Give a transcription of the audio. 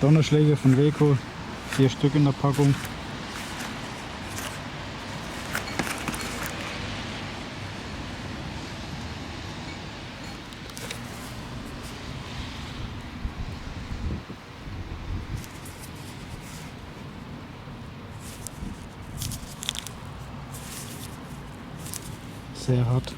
Donnerschläge von Weco, 4 Stück in der Packung. Sehr hart.